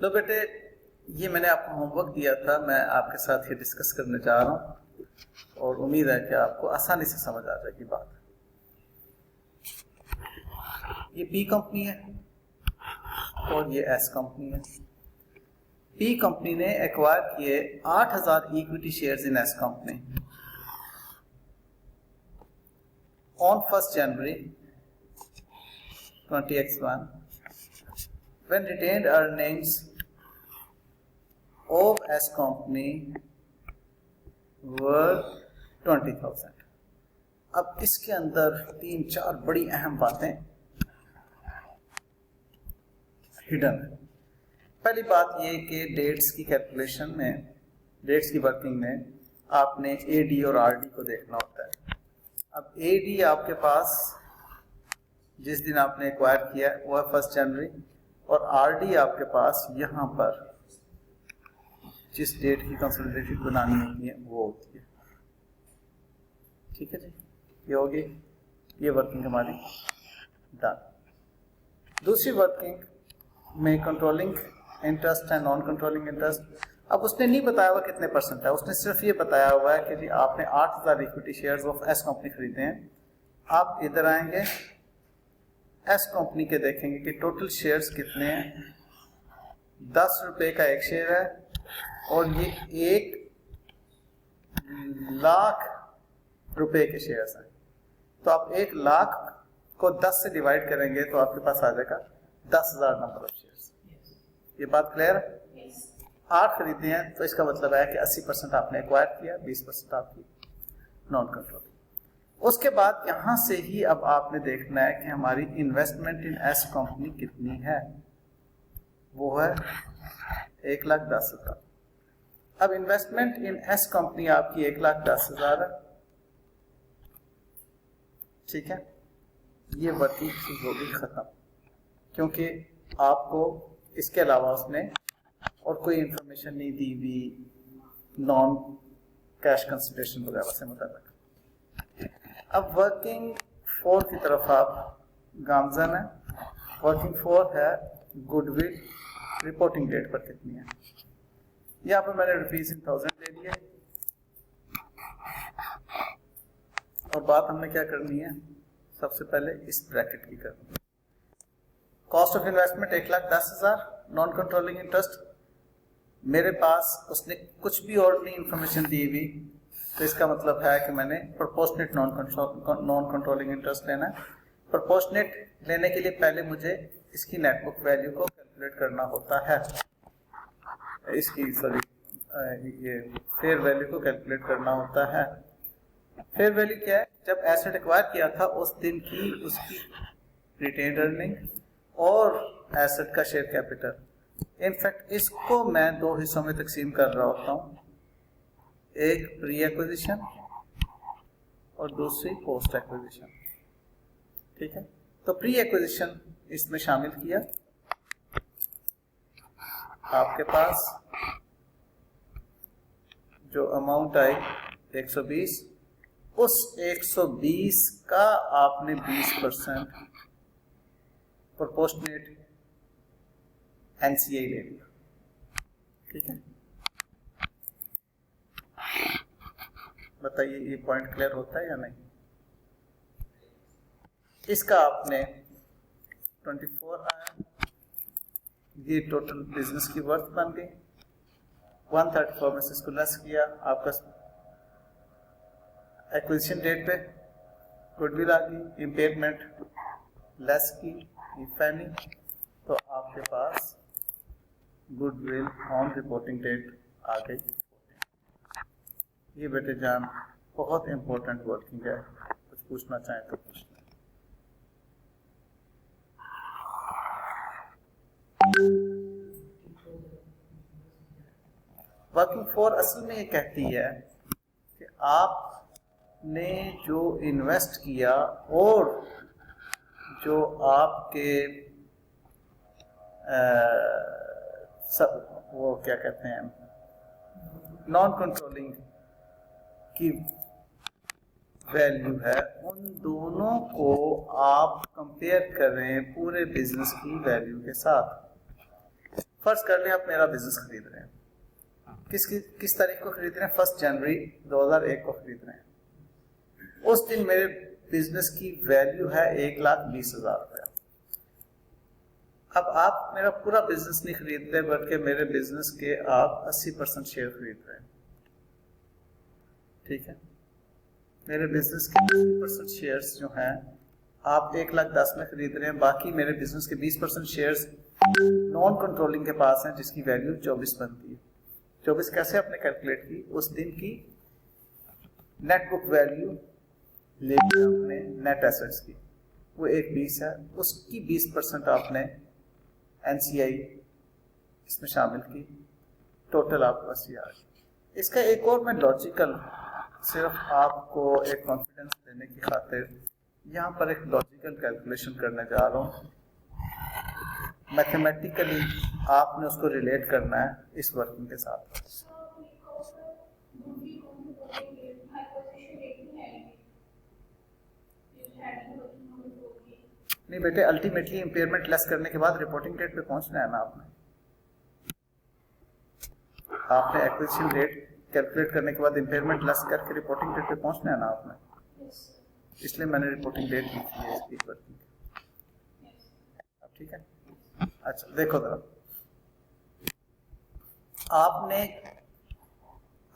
लो बेटे, ये मैंने आपको होमवर्क दिया था, मैं आपके साथ ये डिस्कस करने जा रहा हूँ और उम्मीद है कि आपको आसानी से समझ आ जाएगी बात। ये पी कंपनी है और ये एस कंपनी है। पी कंपनी ने एक्वायर किए 8000 equity shares in S company on 1st January 20x1 when retained earnings of S company were 20,000। अब इसके अंदर 3-4 बड़ी अहम बातें हिडन है। पहली बात ये कि डेट्स की कैलकुलेशन में, डेट्स की वर्किंग में आपने एडी और आरडी को देखना होता है। अब एडी आपके पास जिस दिन आपने एक्वायर किया है वो है 1 जनवरी, और आरडी आपके पास यहाँ पर जिस डेट की कंसोलिडेटेड बनानी होती है वो होती है। ठीक है जी, ये होगी ये वर्किंग हमारी डन। दूसरी वर्किंग में कंट्रोलिंग इंटरेस्ट है, नॉन कंट्रोलिंग इंटरेस्ट। अब उसने नहीं बताया हुआ कितने परसेंट है, उसने सिर्फ ये बताया हुआ है कि जी आपने 8000 equity shares of S company खरीदे हैं। आप इधर आएंगे, एस कंपनी के देखेंगे कि टोटल शेयर्स कितने हैं। 10 रुपए का एक शेयर है और ये 1,00,000 रुपए के शेयर्स हैं। तो आप 1,00,000 को 10 से डिवाइड करेंगे तो आपके पास आ जाएगा 10,000 नंबर ऑफ शेयर्स। ये बात क्लियर है? 8 खरीदे हैं तो इसका मतलब है कि 80% आपने एक्वायर किया, 20% आपकी नॉन कंट्रोल। उसके बाद यहां से ही अब आपने देखना है कि हमारी इन्वेस्टमेंट इन एस कंपनी कितनी है। वो है 1,10,000। अब इन्वेस्टमेंट इन एस कंपनी आपकी 1,10,000 है। ठीक है, ये वर्किंग होगी खत्म, क्योंकि आपको इसके अलावा उसने और कोई इंफॉर्मेशन नहीं दी हुई नॉन कैश कंसिडरेशन वगैरह से मुताबिक। अब वर्किंग 4 की तरफ आप गामजन है। वर्किंग 4 है गुडविल, रिपोर्टिंग डेट पर कितनी है। यहाँ पर मैंने ₹1000 ले लिया और बात हमने क्या करनी है, सबसे पहले इस ब्रैकेट की करनी है। Cost of investment 1,10,000, non controlling interest मेरे पास उसने कुछ भी और नहीं इंफॉर्मेशन दी हुई, तो इसका मतलब है कि मैंने प्रोपोर्शनेट नॉन कंट्रोलिंग इंटरेस्ट लेना है। प्रोपोर्शनेट लेने के लिए पहले मुझे इसकी नेटबुक वैल्यू को कैलकुलेट करना होता है, इसकी ये फेयर वैल्यू को कैलकुलेट करना होता है। फेयर वैल्यू क्या है? जब एसेट एक्वायर किया था उस दिन की उसकी रिटेन्ड अर्निंग और एसेट का शेयर कैपिटल। इनफैक्ट इसको मैं 2 हिस्सों में तकसीम कर रहा होता हूँ, एक प्री एक्विजिशन और दूसरी पोस्ट एक्विजिशन। ठीक है, तो प्री एक्विजिशन इसमें शामिल किया। आपके पास जो अमाउंट आई 120, उस 120 का आपने 20% प्रोपोर्शनेट एनसीए ले लिया। ठीक है, बताइए ये पॉइंट क्लियर होता है या नहीं? इसका आपने 24 आया, ये टोटल बिजनेस की वर्थ बन गई। 134 में से इसको लेस किया, आपका एक्विजिशन डेट पे गुडविल आ गई, इम्पेयरमेंट लेस की, इफ एनी, तो आपके पास गुडविल ऑन रिपोर्टिंग डेट आ गई। ये बेटे जान बहुत इंपॉर्टेंट वर्किंग है, कुछ पूछना चाहें तो पूछ लें। वर्किंग 4 असल में ये कहती है कि आपने जो इन्वेस्ट किया और जो आपके सब वो क्या कहते हैं नॉन कंट्रोलिंग की वैल्यू है, उन दोनों को आप कंपेयर करें पूरे बिजनेस की वैल्यू के साथ। फर्ज कर लिया आप मेरा बिजनेस खरीद रहे हैं, किस तारीख को खरीद रहे हैं? 1 जनवरी 2001 को खरीद रहे हैं। उस दिन मेरे बिजनेस की वैल्यू है 1,20,000 रुपया। अब आप मेरा पूरा बिजनेस नहीं खरीद रहे, बल्कि मेरे बिजनेस के आप 80% शेयर खरीद रहे हैं, ठीक है? मेरे बिजनेस के 80% शेयर्स जो हैं आप 1,10,000 में खरीद रहे हैं, बाकी मेरे बिजनेस के 20% शेयर्स नॉन कंट्रोलिंग के पास हैं, जिसकी वैल्यू 24 बनती है। 24 कैसे आपने कैलकुलेट की? उस दिन की नेट बुक वैल्यू ले ली आपने नेट एसेट्स की, वो 1,20 है, उसकी 20% आपने NCI इसमें शामिल की, टोटल आपके पास ये आ गई। इसका एक और मैं लॉजिकल, सिर्फ आपको एक कॉन्फिडेंस देने की खातिर यहाँ पर एक लॉजिकल कैलकुलेशन करने जा रहा हूँ। मैथमेटिकली आपने उसको रिलेट करना है इस वर्किंग के साथ। नहीं बेटे, अल्टीमेटली इंपेयरमेंट लेस करने के बाद रिपोर्टिंग डेट पे पहुंचना है ना आपने एक्विजिशन रेट कैलकुलेट करने के बाद इंपेयरमेंट लेस करके रिपोर्टिंग डेट पे पहुंचना है ना आपने, इसलिए मैंने रिपोर्टिंग डेट लिखी है इसकी वर्किंग। अब ठीक है, अच्छा देखो जरा, आपने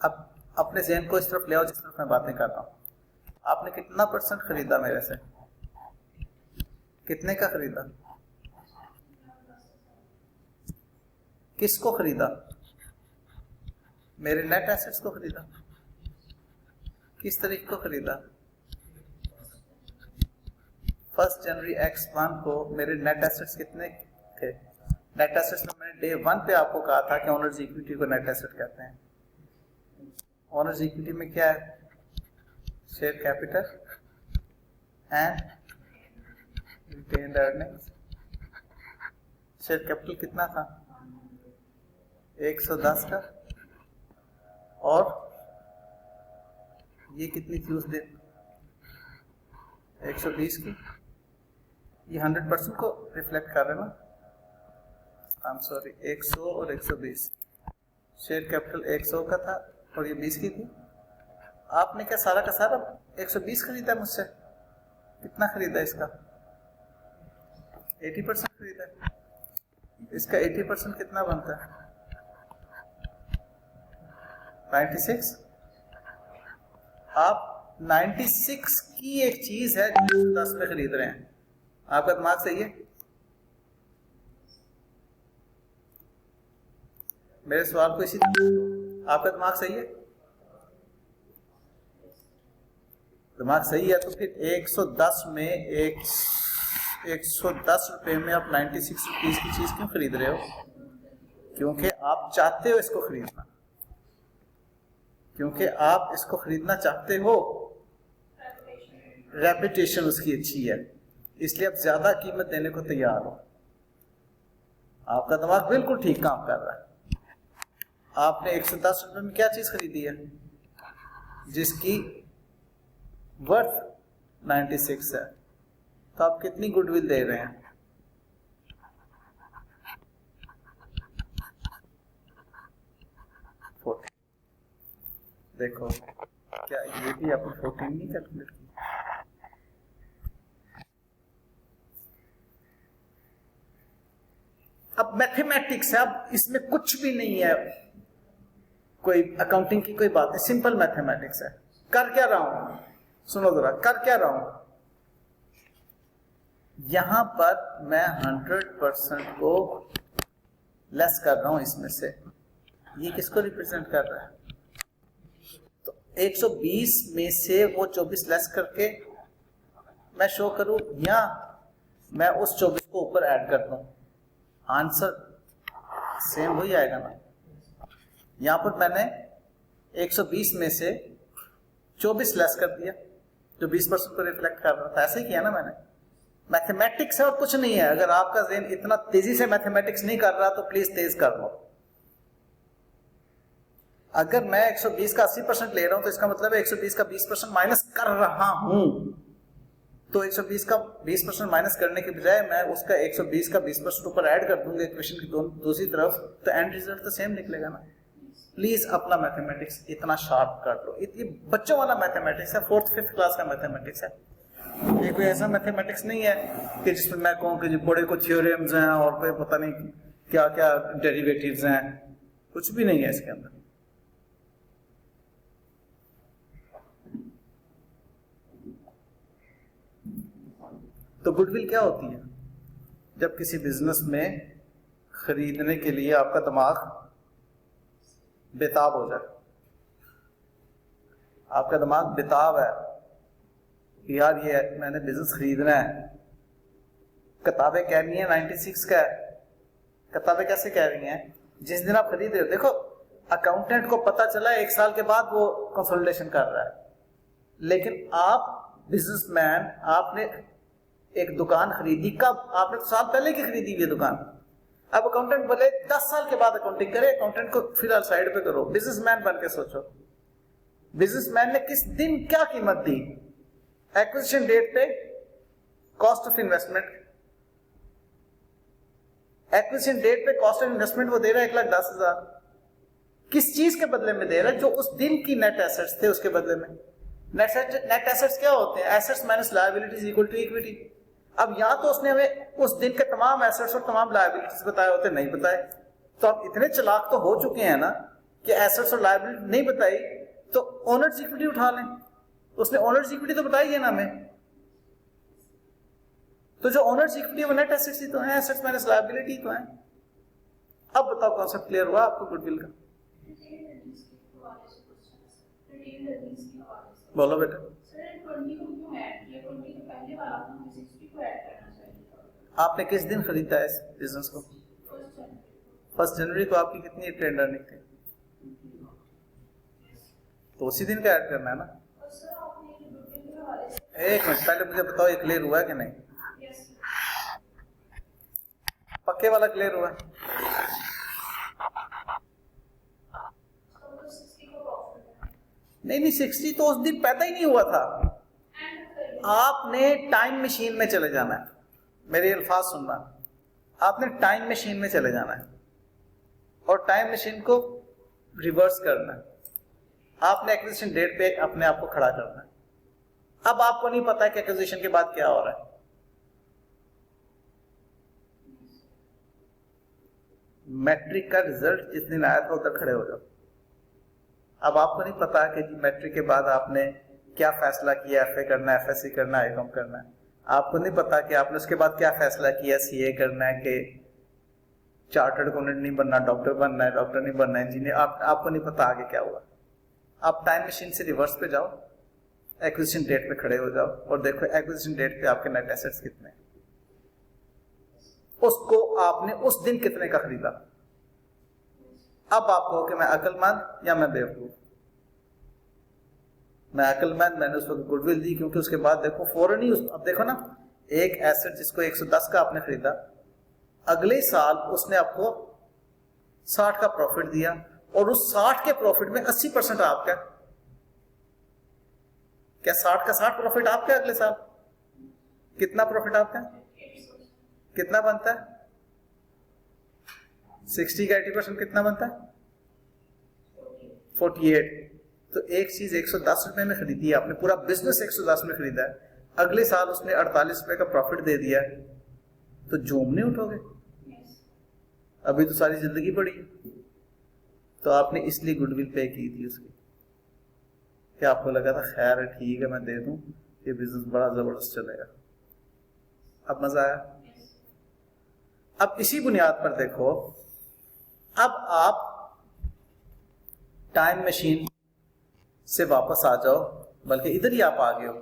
अब अपने ज़हन को इस तरफ ले आओ जिस तरफ मैं बातें कर रहा हूँ। आपने कितना % खरीदा मेरे से? कितने का खरीदा? किसको खरीदा? मेरे नेट एसेट्स को खरीदा। किस तारीख को खरीदा? 1 जनवरी X1 को मेरे नेट एसेट्स कितने थे? नेट एसेट्स में मैंने डे 1 पे आपको कहा था कि ओनर्स इक्विटी को नेट एसेट कहते हैं। ओनर्स इक्विटी में क्या है? Share capital and retained earnings. Share capital कितना था? 110 का, और ये कितनी थी उस दिन? 120 की। ये 100% को रिफ्लेक्ट कर रहे हैं ना? आई एम सॉरी, 100 और 120। शेयर कैपिटल 100 का था और ये 20 की थी। आपने क्या सारा का सारा 120 खरीदा मुझसे? कितना खरीदा इसका? 80% खरीदा। इसका 80% कितना बनता है? 96। आप 96 की एक चीज है जो 10 में खरीद रहे हैं। आपका दिमाग सही है? मेरे सवाल को इसी तरह, आपका दिमाग सही है? दिमाग सही है तो फिर 110 में 110 रुपए में आप 96 रुपीज की चीज क्यों खरीद रहे हो? क्योंकि आप चाहते हो इसको खरीदना, क्योंकि आप इसको खरीदना चाहते हो। रेपुटेशन उसकी अच्छी है, इसलिए आप ज्यादा कीमत देने को तैयार हो। आपका दिमाग बिल्कुल ठीक काम कर रहा है। आपने 110 रुपए में क्या चीज खरीदी है जिसकी वर्थ 96 है, तो आप कितनी गुडविल दे रहे हैं? देखो, क्या ये भी आपने 14 नहीं कैलकुलेट की? अब मैथमेटिक्स है, अब इसमें कुछ भी नहीं है, कोई अकाउंटिंग की कोई बात नहीं, सिंपल मैथमेटिक्स है। कर क्या रहा हूं? सुनो जरा, कर क्या रहा हूं? यहां पर मैं 100% को लेस कर रहा हूं इसमें से। ये किसको रिप्रेजेंट कर रहा है? 120 में से वो 24 लेस करके मैं शो करूं, या मैं उस 24 को ऊपर ऐड कर दूं? आंसर सेम वही आएगा ना। यहां पर मैंने 120 में से 24 लेस कर दिया जो 20% को रिफ्लेक्ट कर रहा था। ऐसे ही किया ना मैंने। मैथमेटिक्स है और कुछ नहीं है। अगर आपका ज़हन इतना तेजी से मैथमेटिक्स नहीं कर रहा तो प्लीज तेज कर लो। अगर मैं 120 का 80% ले रहा हूं तो इसका मतलब है 120 का 20% माइनस कर रहा हूं, तो 120 का 20% माइनस करने के बजाय मैं उसका 120 का 20% ऊपर ऐड कर दूंगा इक्वेशन की दूसरी तरफ, तो एंड रिजल्ट तो सेम निकलेगा ना। प्लीज अपना मैथमेटिक्स इतना शार्प कर लो, ये बच्चों वाला मैथमेटिक्स है, 4th 5th क्लास का मैथमेटिक्स है। ये कोई ऐसा मैथमेटिक्स नहीं है कि जिसमें मैं कहूँ कि बड़े को थ्योरम्स हैं और कोई पता नहीं क्या क्या डेरिवेटिव्स हैं, कुछ भी नहीं है इसके अंदर। तो गुडविल क्या होती है? जब किसी बिजनेस में खरीदने के लिए आपका दिमाग बेताब हो जाए, आपका दिमाग बेताब है कि यार ये मैंने बिजनेस खरीदना है, किताबें कह रही हैं 96 का है, किताबें कैसे कह रही हैं? जिस दिन आप खरीद रहे हो, देखो अकाउंटेंट को पता चला 1 साल के बाद वो कंसोलिडेशन कर रहा है, लेकिन आप बिजनेसमैन, आपने एक दुकान खरीदी, कब? आपने तो साल पहले की खरीदी हुई दुकान। अब अकाउंटेंट बोले 10 साल के बाद अकाउंटिंग करे, अकाउंटेंट को फिलहाल साइड पे करो, बिजनेसमैन बन के सोचो, बिजनेसमैन ने किस दिन क्या कीमत दी? एक्विजिशन डेट पे cost of investment, acquisition date पे कॉस्ट ऑफ इन्वेस्टमेंट वो दे रहा है 1,10,000, किस चीज के बदले में दे रहा है? जो उस दिन की नेट एसेट्स थे उसके बदले में। नेट एसेट्स क्या होते हैं? Assets minus liabilities equal to equity. अब या तो उसने हमें उस दिन के तमाम एसेट्स और तमाम लायबिलिटीज बताए होते, नहीं बताए, तो अब इतने चालाक तो हो चुके हैं ना कि एसेट्स और लायबिलिटी नहीं बताई तो ओनर्स इक्विटी उठा लें। उसने ओनर्स इक्विटी तो बताई है ना हमें, तो जो ओनर्स इक्विटी वो नेट एसेट्स ही तो है, एसेट्स माइनस लायबिलिटी तो है। अब बताओ कॉन्सेप्ट क्लियर हुआ आपको गुडविल का? बोलो बेटा। आपने किस दिन खरीदा है इस बिजनेस को? 1 जनवरी को। आपकी कितनी ट्रेड अर्निंग थी? तो उसी दिन का ऐड करना है ना। एक मिनट पहले मुझे बताओ ये क्लियर हुआ है कि नहीं? पक्के वाला क्लियर हुआ? नहीं 60 तो उस दिन पैदा ही नहीं हुआ था। आपने टाइम मशीन में चले जाना है, मेरे अल्फाज सुनना, आपने टाइम मशीन में चले जाना है और टाइम मशीन को रिवर्स करना है। आपने एक्विजिशन डेट पे अपने आप को खड़ा करना है। अब आपको नहीं पता है कि एक्विजिशन के बाद क्या हो रहा है। मैट्रिक का रिजल्ट जिस दिन आया था उधर खड़े हो जाओ। अब आपको नहीं पता कि जी मैट्रिक के बाद आपने क्या फैसला किया, एफए करना है, एफएससी करना है, एमकॉम करना है। आपको नहीं पता कि आपने उसके बाद क्या फैसला किया, सीए करना है कि चार्टर्ड अकाउंटेंट नहीं बनना, डॉक्टर बनना है, डॉक्टर नहीं बनना है, इंजीनियर। आपको नहीं पता आगे क्या हुआ। आप टाइम मशीन से रिवर्स पे जाओ, एक्विजिशन डेट पे खड़े हो जाओ और देखो एक्विजिशन डेट पे आपके नेट एसेट्स कितने, उसको आपने उस दिन कितने का खरीदा। अब आप कहो कि मैं अक्लमंद या मैं बेवकूफ। मैं अक्लमंद, मैंने उस वक्त गुडविल दी क्योंकि उसके बाद देखो फौरन ही अब देखो ना, एक एसेट जिसको 110 का आपने खरीदा, अगले साल उसने आपको 60 का प्रॉफिट दिया और उस 60 के प्रॉफिट में 80% आपका। क्या 60 का 60 प्रॉफिट आपका? अगले साल कितना प्रॉफिट आपका? कितना बनता है? 60 का 80% कितना बनता है? 48। तो एक चीज 110 रुपए में खरीदी है आपने, पूरा बिजनेस 110 में खरीदा है, अगले साल उसने 48 रुपए का प्रॉफिट दे दिया, तो झूम नहीं उठोगे? अभी तो सारी जिंदगी पड़ी है। तो आपने इसलिए गुडविल पे की थी उसकी, कि आपको लगा था खैर है ठीक है मैं दे दूं, ये बिजनेस बड़ा जबरदस्त चलेगा। अब मजा आया? अब इसी बुनियाद पर देखो, अब आप टाइम मशीन से वापस आ जाओ, बल्कि इधर ही आप आ गए हो।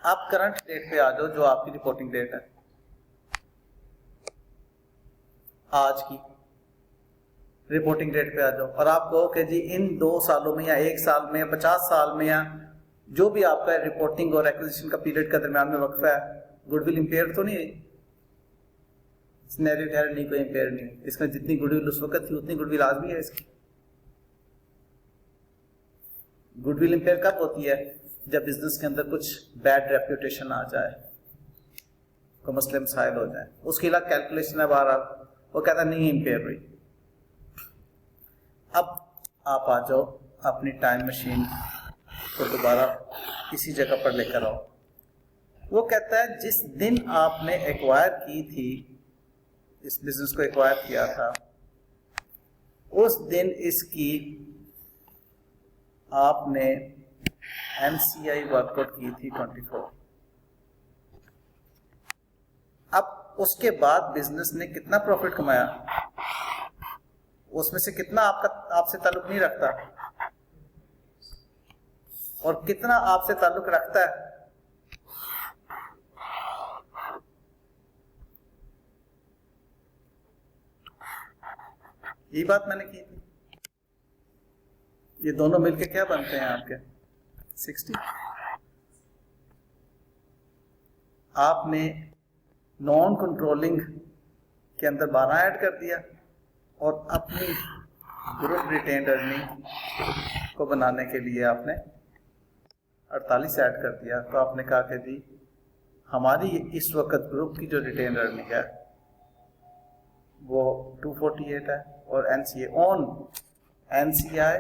आप करंट डेट पे आ जाओ, जो आपकी रिपोर्टिंग डेट है आज की रिपोर्टिंग डेट पे आ जाओ और आप कहो कि जी इन 2 सालों में या 1 साल में या 50 साल में या जो भी आपका रिपोर्टिंग और एक्विजिशन का पीरियड का दरमियान में वक्फा है, गुडविल इंपेयर तो नहीं है? सिनेरियो कह रहे नहीं, कोई इंपेयर नहीं। इसमें जितनी गुडविल उस वक्त थी उतनी गुडविल आज भी है इसकी। गुडविल इंपेयर कब होती है? जब बिजनेस के अंदर कुछ बैड रेप्यूटेशन आ जाए, कोई मसले मसाइल हो जाए, उसके लिए कैलकुलेशन है बाहर, वो कहता नहीं इम्पेयर हुई। अब आप आ जाओ अपनी टाइम मशीन को दोबारा इसी जगह पर लेकर आओ। वो कहता है जिस दिन आपने एक्वायर की थी, इस बिजनेस को एक्वायर किया था, उस दिन इसकी आपने NCI वर्कआउट की थी 24। अब उसके बाद बिजनेस ने कितना प्रॉफिट कमाया, उसमें से कितना आपसे ताल्लुक नहीं रखता और कितना आपसे ताल्लुक रखता है। ये बात मैंने की थी। ये दोनों मिलके क्या बनते हैं आपके 60। आपने नॉन कंट्रोलिंग के अंदर 12 ऐड कर दिया और अपनी ग्रुप रिटेन्ड अर्निंग को बनाने के लिए आपने 48 ऐड कर दिया। तो आपने कहा कि जी हमारी इस वक्त ग्रुप की जो रिटेन्ड अर्निंग है वो 248 है और NCI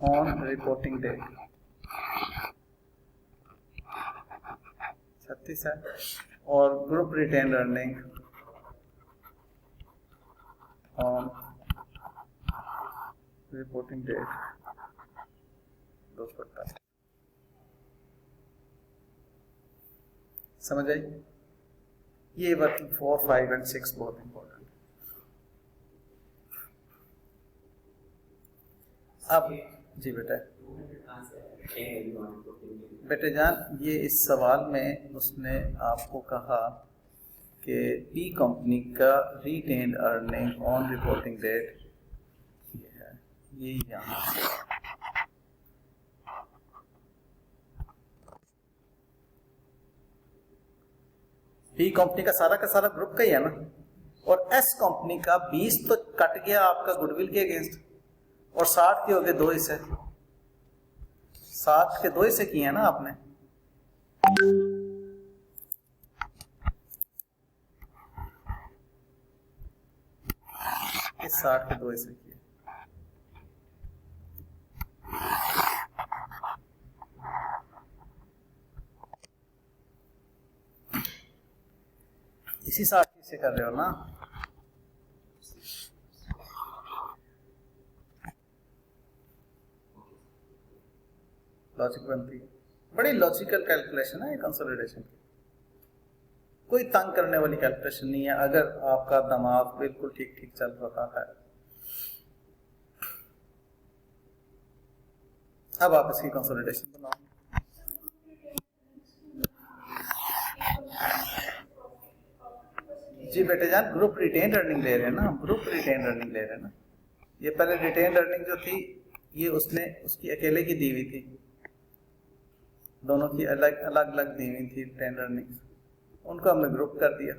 ऑन रिपोर्टिंग डेट 36 है और group retained earning on reporting date 248। समझ आई? ये वर्किंग 4, 5 और 6 बहुत इंपॉर्टेंट। अब जी बेटे जान, ये इस सवाल में उसने आपको कहा कि पी कंपनी का retained earning on reporting date ये है, ये यहाँ से पी कंपनी का सारा ग्रुप का ही है ना, और एस कंपनी का 20 तो कट गया आपका गुडविल के अगेंस्ट और 60 के हो गए 2 हिस्से। 60 के 2 हिस्से किए हैं ना आपने। इस 60 के 2 हिस्से किए। इसी 60 हिस्से कर रहे हो ना। लॉजिक बनती है, बड़ी लॉजिकल कैलकुलेशन है ये कंसोलिडेशन की, कोई तंग करने वाली कैलकुलेशन नहीं है अगर आपका दिमाग बिल्कुल ठीक ठीक चल रहा है। अब आप इसकी कंसोलिडेशन बनाओ। जी बेटे जान, ग्रुप रिटेन्ड अर्निंग ले रहे हैं ना, ग्रुप रिटेन्ड अर्निंग ले रहे हैं ना। ये पहले रिटेन्ड अर्निंग जो थी ये उसने उसकी अकेले की दी हुई थी, दोनों की अलग अलग दी हुई थी रिटेन्ड अर्निंग, उनको हमने ग्रुप कर दिया।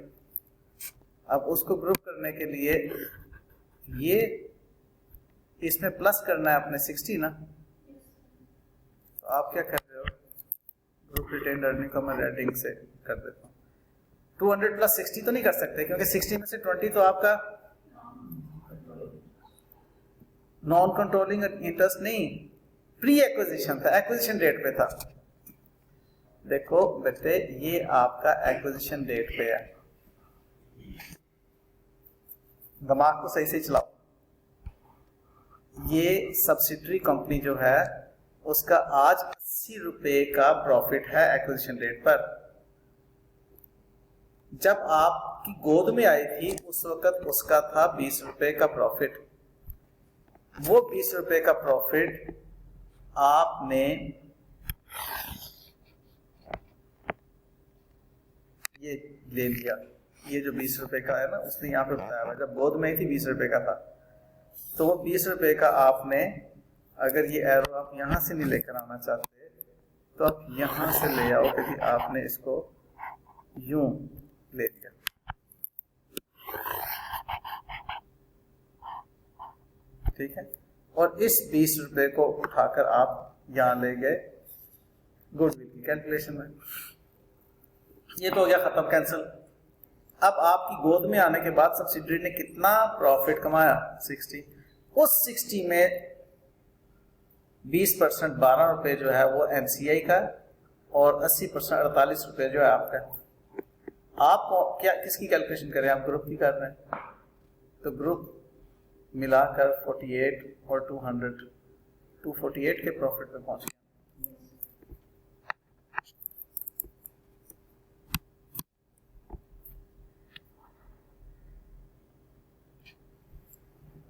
अब उसको ग्रुप करने के लिए ये इसमें प्लस करना है अपने 60 ना, तो आप क्या कर रहे हो, ग्रुप रिटेन्ड अर्निंग को मैं रेटिंग से कर देता हूँ। 200 प्लस 60 तो नहीं कर सकते क्योंकि 60 में से 20 तो आपका नॉन कंट्रोलिंग इंटरेस्ट नहीं, प्री एक्विजिशन था, एक्विजिशन डेट पे था। देखो बेटे ये आपका एक्विजिशन डेट पे है, दिमाग को सही से चलाओ। ये सब्सिडरी कंपनी जो है उसका आज 80 रुपए का प्रॉफिट है एक्विजिशन डेट पर। जब आपकी गोद में आई थी उस वक्त उसका था 20 रुपए का प्रॉफिट। वो 20 रुपए का प्रॉफिट आपने ये ले लिया, ये जो 20 रुपए का है ना उसने यहाँ पे बताया हुआ, जब गोद में ही थी 20 रुपए का था, तो वो 20 रुपए का आपने, अगर ये एरो आप यहाँ से नहीं लेकर आना चाहते तो आप यहाँ से ले आओ, क्योंकि आपने इसको यूं ले लिया। ठीक है, और इस 20 रुपए को उठाकर आप यहाँ ले गए गुडविल की कैलकुलेशन में। ये तो हो गया खत्म, कैंसिल। अब आपकी गोद में आने के बाद सब्सिडरी ने कितना प्रॉफिट कमाया? 60। उस 60 में 20% 12 रुपए जो है वो एनसीआई का और 80% 48 रुपए जो है आपका। आप क्या किसकी कैलकुलेशन करें? आप ग्रुप की कर रहे हैं, तो ग्रुप मिलाकर 48 और 200 248 के प्रॉफिट पे पहुंच गया।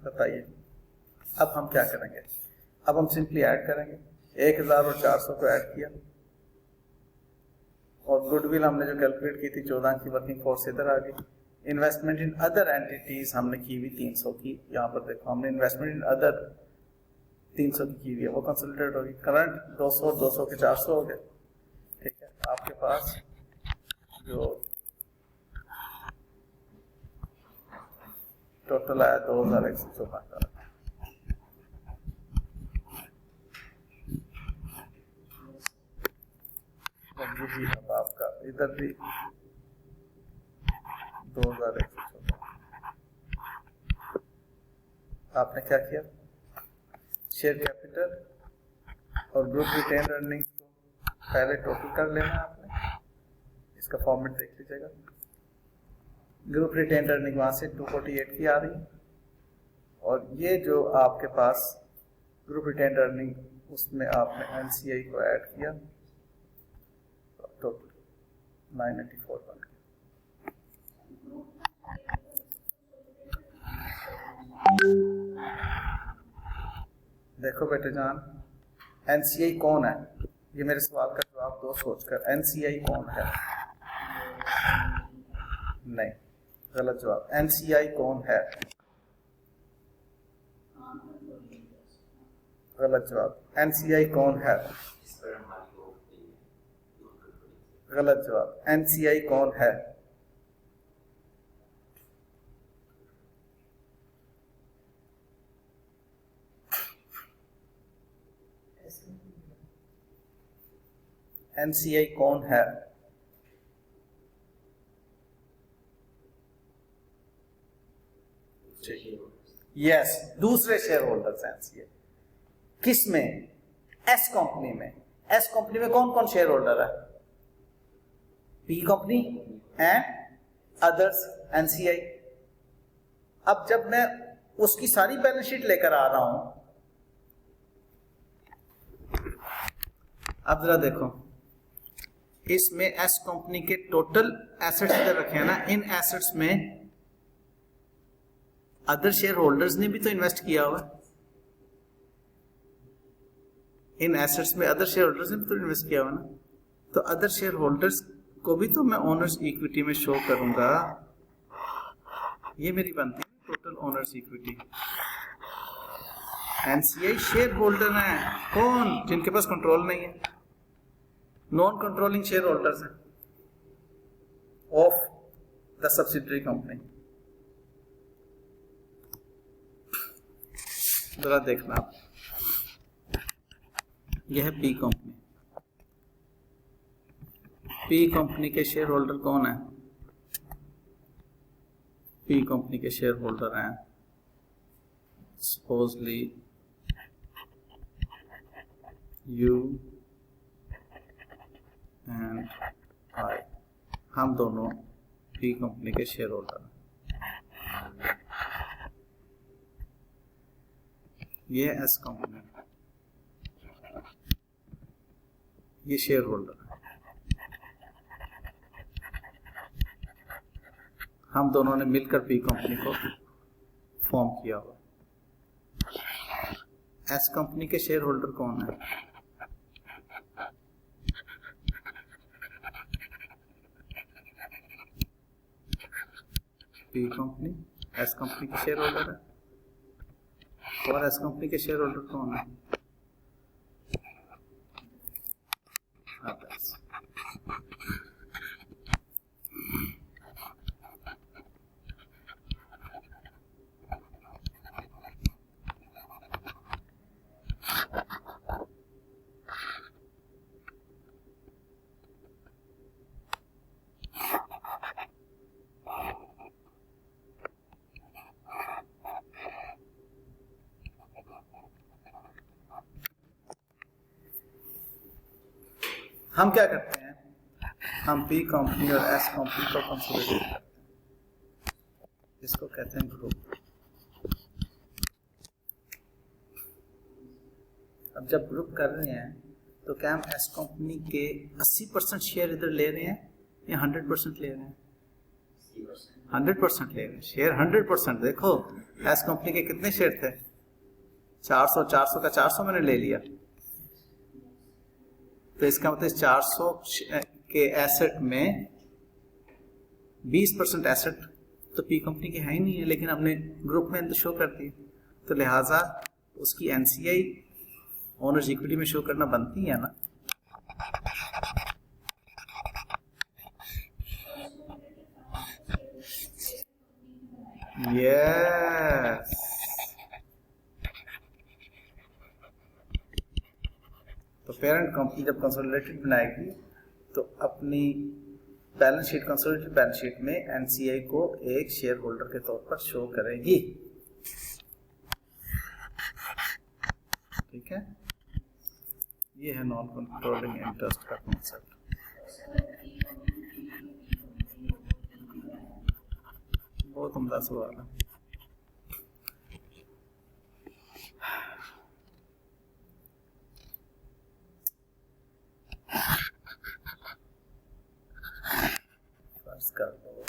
बताइए अब हम क्या करेंगे? अब हम सिंपली ऐड करेंगे। 1400 को ऐड किया और गुडविल हमने जो कैलकुलेट की थी 14 की वर्किंग फोर्स इधर आ गई। इन्वेस्टमेंट इन अदर एंटिटीज हमने की हुई 300 की, यहाँ पर देखो हमने इन्वेस्टमेंट इन अदर 300 की हुई है, वो कंसोलिडेट होगी। करंट 200 200 के 400 हो गए। ठीक है, आपके पास जो टोटल आया 2154। भी अब आपका इधर भी 2114। आपने क्या किया? शेयर कैपिटल और ग्रुप रिटेन अर्निंग्स को पहले टोटल कर लेना है आपने। इसका फॉर्मेट देख लीजिएगा। ग्रुप रिटेन अर्निंग वहां से 248 की आ रही है और ये जो आपके पास ग्रुप रिटेन अर्निंग उसमें आपने एनसीआई को ऐड किया, टोटल 984 बन गया। देखो बेटे जान, एनसीआई कौन है? ये मेरे सवाल का जवाब दो सोचकर। एनसीआई कौन है? नहीं, गलत जवाब। एनसीआई कौन है? गलत जवाब। एनसीआई कौन है? गलत जवाब। एनसीआई कौन है? एनसीआई कौन है? यस, दूसरे शेयर होल्डर्स एनसीआई। किस में? एस कंपनी में। एस कंपनी में कौन कौन शेयर होल्डर है? P company and others NCI. अब जब मैं उसकी सारी बैलेंस शीट लेकर आ रहा हूं, अब जरा देखो, इसमें एस कंपनी के टोटल एसेट्स इधर रखे हैं ना। इन एसेट्स में अदर शेयर होल्डर्स ने भी तो इन्वेस्ट किया हुआ। इन एसेट्स में अदर शेयर होल्डर्स ने भी तो इन्वेस्ट किया हुआ ना। तो अदर शेयर होल्डर्स को भी तो मैं ओनर्स इक्विटी में शो करूंगा। ये मेरी बनती है total owners equity. NCI share holder है कौन? जिनके पास कंट्रोल नहीं है, नॉन कंट्रोलिंग शेयर होल्डर्स हैं ऑफ द सब्सिडरी कंपनी। जरा देखना आप, यह है पी कंपनी। पी कंपनी के शेयर होल्डर कौन है? पी कंपनी के शेयर होल्डर हैं सपोजली यू एंड आई। हम दोनों पी कंपनी के शेयर होल्डर हैं। ये एस कंपनी, ये शेयर होल्डर है। हम दोनों ने मिलकर पी कंपनी को फॉर्म किया हुआ। एस कंपनी के शेयर होल्डर कौन है? पी कंपनी एस कंपनी के शेयर होल्डर है। और एस कंपनी के शेयर होल्डर कौन है? हम क्या करते हैं, हम पी कंपनी और एस कंपनी को कंसोलिडेट करते हैं, इसको कहते हैं ग्रुप। अब जब ग्रुप कर रहे हैं तो क्या हम एस कंपनी के 80% शेयर इधर ले रहे हैं या 100% ले रहे हैं? 100% ले रहे हैं शेयर, 100%। देखो एस कंपनी के कितने शेयर थे? 400 का 400 मैंने ले लिया, तो इसका मतलब 400 के एसेट में 20% एसेट तो पी कंपनी के है ही नहीं है, लेकिन हमने ग्रुप में तो शो कर दी, तो लिहाजा उसकी एनसीआई ओनर्स इक्विटी में शो करना बनती है ना। यस, तो पेरेंट कंपनी जब कंसोलिडेटेड बनाएगी तो अपनी balance sheet, consolidated balance sheet में एनसीआई को एक शेयर होल्डर के तौर पर शो करेगी। ठीक है, ये है नॉन कंट्रोलिंग इंटरेस्ट का कॉन्सेप्ट। बहुत उम्दा सवाल है। कर दो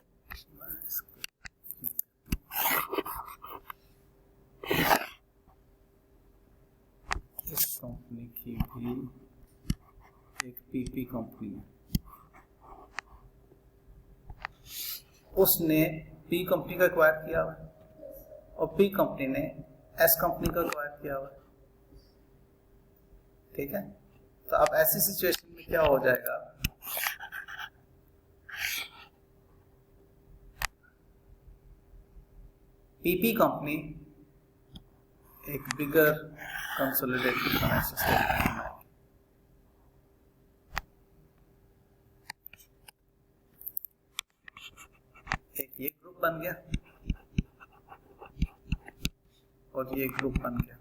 इस कंपनी की भी एक पीपी कंपनी है, उसने पी कंपनी का एक्वायर किया हुआ है और पी कंपनी ने एस कंपनी का एक्वायर किया हुआ है। ठीक है, तो अब ऐसी सिचुएशन में क्या हो जाएगा, पीपी कंपनी एक बिगर कंसोलिडेटेड फाइनेंशियल स्टेटमेंट है। एक ये ग्रुप बन गया और ये ग्रुप बन गया।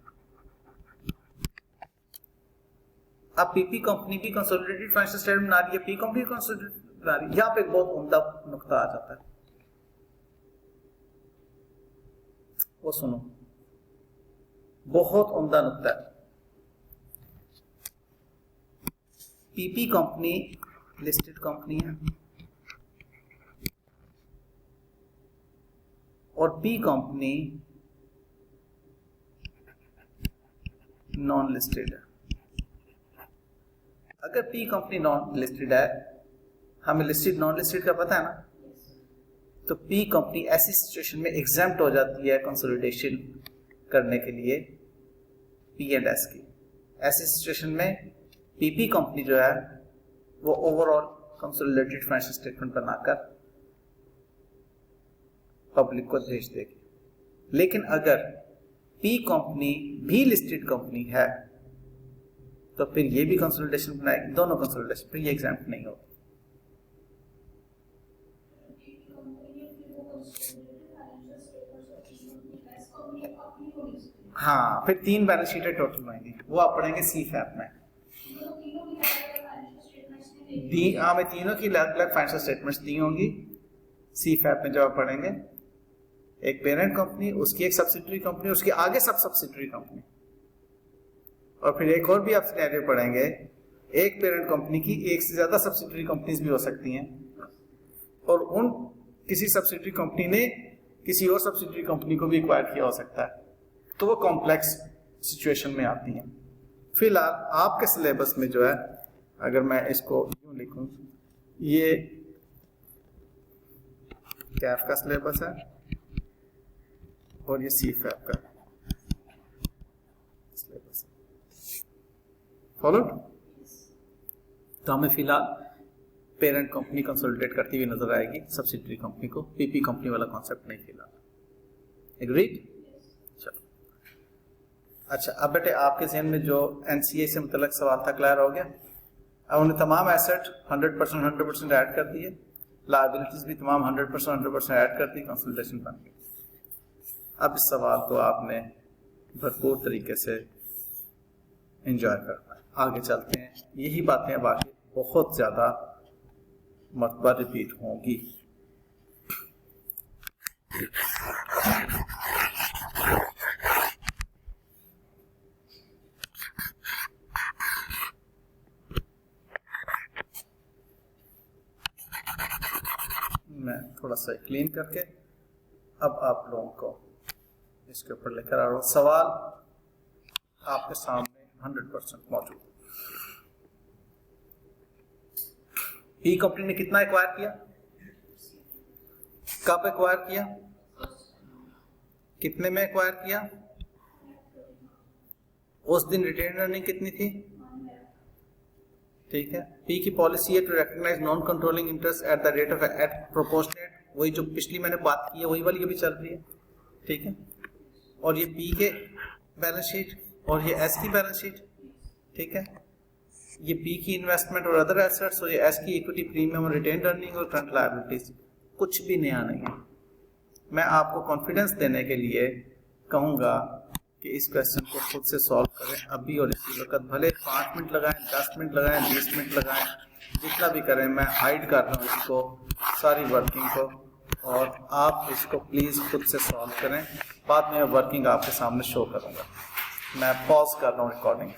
अब पीपी कंपनी भी कंसोलिडेटेड फाइनेंशियल स्टेटमेंट बना रही है, पी कंपनी कंसोलिडेटेड बना रही है। यहाँ पे एक बहुत उम्दा नुकता आ जाता है, वो सुनो, बहुत उम्दा नुकता है। पीपी कंपनी लिस्टेड कंपनी है और पी कंपनी नॉन लिस्टेड है। अगर पी कंपनी नॉन लिस्टेड है, हमें लिस्टेड नॉन लिस्टेड का पता है ना, तो पी कंपनी ऐसी सिचुएशन में एग्जेम्प्ट हो जाती है कंसोलिडेशन करने के लिए पी एंड एस की। ऐसी सिचुएशन में पीपी कंपनी जो है वो ओवरऑल कंसोलिडेटेड फाइनेंशियल स्टेटमेंट बनाकर पब्लिक को भेज देगी। लेकिन अगर पी कंपनी भी लिस्टेड कंपनी है तो फिर ये भी कंसोलिडेशन बनाएगी, दोनों कंसोलिडेशन, फिर ये एग्जेम्प्ट नहीं होगा। हाँ, फिर 3 बैलेंस शीटें टोटल बनेंगी, वो आप पढ़ेंगे सीफैप में। हाँ, में तीनों की अलग अलग फाइनेंशियल स्टेटमेंट्स दी होंगी सीफैप में, जब आप पढ़ेंगे। एक पेरेंट कंपनी, उसकी एक सब्सिडियरी कंपनी, उसके आगे सब सब्सिडियरी कंपनी, और फिर एक और भी आप सिनेरियो पढ़ेंगे, एक पेरेंट कंपनी की एक से ज्यादा सब्सिडियरी कंपनीज भी हो सकती हैं, और उन किसी सब्सिडियरी कंपनी ने किसी और सब्सिडियरी कंपनी को भी एक्वायर किया हो सकता है, तो वो कॉम्प्लेक्स सिचुएशन में आती हैं। फिलहाल आपके सिलेबस में जो है, अगर मैं इसको यूं लिखूं, ये कैफ का सिलेबस है और ये सीफैप का सिलेबस है। फॉलोड? तो हमें फिलहाल पेरेंट कंपनी कंसोलिडेट करती हुई नजर आएगी, सब्सिडियरी कंपनी को, पीपी कंपनी वाला कॉन्सेप्ट नहीं फिलहाल। एग्रीड? चलो, अच्छा, अब बेटे आपके ज़हन में जो एनसीए से मुतल्लिक सवाल था क्लियर हो गया? अब उन्हें तमाम एसेट 100% ऐड कर दिए, लायबिलिटीज भी तमाम 100% ऐड कर दी, कंसोलिडेशन बन गई। अब इस सवाल को आपने भरपूर तरीके से एंजॉय करना है। आगे चलते हैं, यही बातें अब आगे बहुत ज्यादा मरतबा रिपीट होंगी। मैं थोड़ा सा क्लीन करके अब आप लोगों को इसके ऊपर लेकर आ रहा हूं। सवाल आपके सामने 100% मौजूद। पी कंपनी ने कितना एक्वायर किया, कब एक्वायर किया, कितने में एक्वायर किया, उस दिन रिटेन अर्निंग कितनी थी, ठीक है। पी की पॉलिसी है to recognise non controlling interest at the rate of at proportionate, वही जो पिछली मैंने बात की है वही वाली अभी चल रही है, ठीक है। और ये पी के बैलेंस शीट और ये एस की बैलेंस शीट, ठीक है। ये पी की इन्वेस्टमेंट और अदर एसेट्स और ये एस की इक्विटी प्रीमियम और रिटेन अर्निंग और करंट लायबिलिटीज, कुछ भी नया नहीं है। मैं आपको कॉन्फिडेंस देने के लिए कहूँगा कि इस क्वेश्चन को खुद से सॉल्व करें अभी और इसी वक्त, भले 5 मिनट लगाएं, 10 मिनट लगाएं, 20 मिनट लगाएं, जितना भी करें। मैं हाइड कर रहा हूँ इसको, सारी वर्किंग को, और आप इसको प्लीज़ खुद से सॉल्व करें। बाद में वर्किंग आपके सामने शो करूँगा। मैं पॉज कर रहा हूँ रिकॉर्डिंग।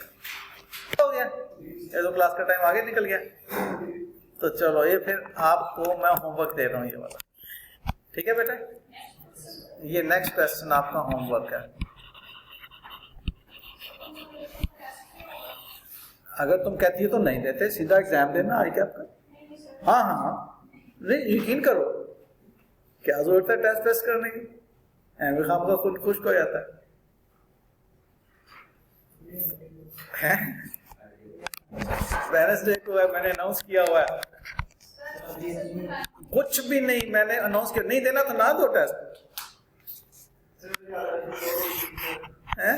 हो गया, ये तो क्लास का टाइम आगे निकल गया। तो चलो ये फिर आपको मैं होमवर्क दे रहा हूँ ये वाला, ठीक है बेटा। ये नेक्स्ट क्वेश्चन आपका होमवर्क है। अगर तुम कहती हो तो नहीं देते, सीधा एग्जाम देना आई कैप का। हाँ हाँ हाँ, नहीं यकीन करो, क्या जरूरत है टेस्ट टेस्ट करने की, एम खाम का खुद खुश हो जाता है। वेडनेसडे को है, मैंने अनाउंस किया हुआ है। कुछ भी नहीं, मैंने अनाउंस किया, नहीं देना तो ना दो टेस्ट है?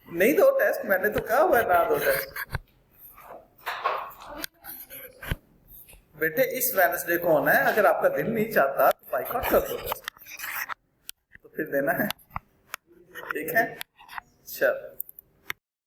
नहीं दो टेस्ट, मैंने तो कहा हुआ है ना दो टेस्ट। बेटे इस वेडनेसडे को होना है, अगर आपका दिल नहीं चाहता तो बाइकआउट कर दो टेस्ट, तो फिर देना है, ठीक है। चल